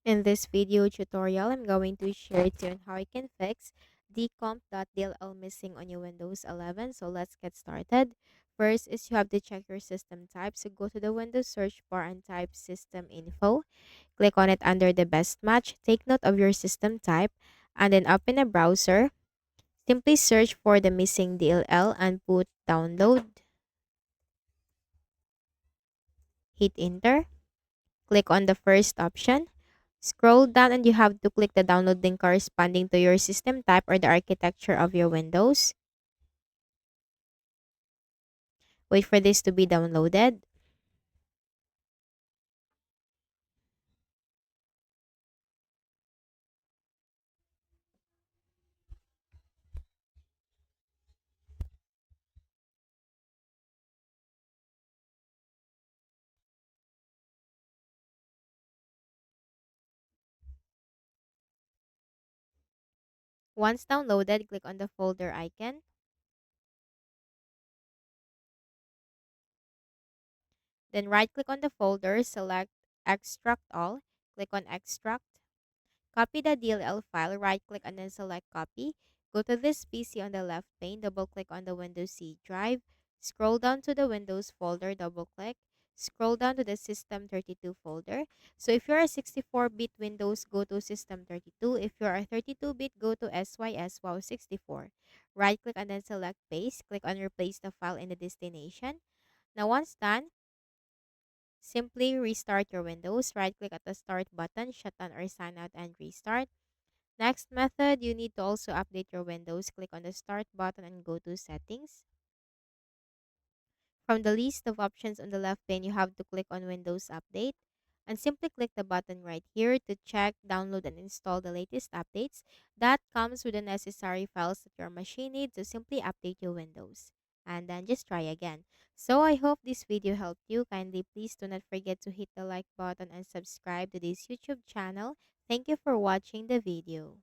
In this video tutorial, I'm going to share to you on how I can fix Dcomp.dll missing on your Windows 11. So let's get started. First is you have to check your system type. So go to the Windows search bar and type system info. Click on it under the best match. Take note of your system type and then open a browser. Simply search for the missing DLL and put download. Hit enter. Click on the first option. Scroll down and you have to click the download link corresponding to your system type or the architecture of your Windows. Wait for this to be downloaded. Once downloaded, click on the folder icon. Then right click on the folder, select extract all. Click on extract. Copy the DLL file, right click and then select copy. Go to this PC on the left pane, double click on the Windows C drive. Scroll down to the Windows folder, double click. Scroll down to the System 32 folder. So if you're a 64-bit Windows, go to System 32. If you're a 32-bit, go to SYSWOW 64. Right click and then select paste. Click on replace the file in the destination. Now once done, simply restart your Windows. Right click at the start button, shut down or sign out and restart. Next method, you need to also update your Windows. Click on the Start button and go to Settings. From the list of options on the left pane, you have to click on Windows Update and simply click the button right here to check, download, and install the latest updates. That comes with the necessary files that your machine needs to simply update your Windows. And then just try again. So I hope this video helped you. Kindly please do not forget to hit the like button and subscribe to this YouTube channel. Thank you for watching the video.